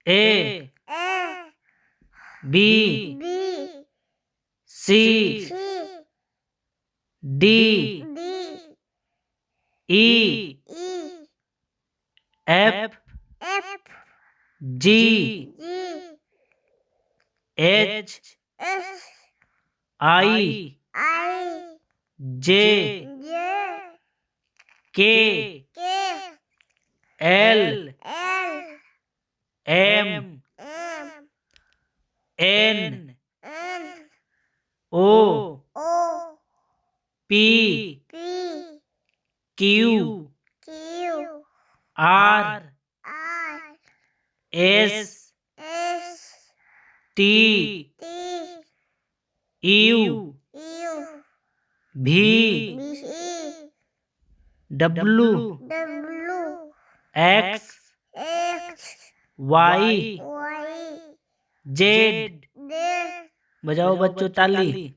A A B B C C D D E E F F G G H S I I J J K K L L M M N N O O P P Q Q R R S S T T U U V B W W X X Y Y Z Z बजाओ बच्चों ताली।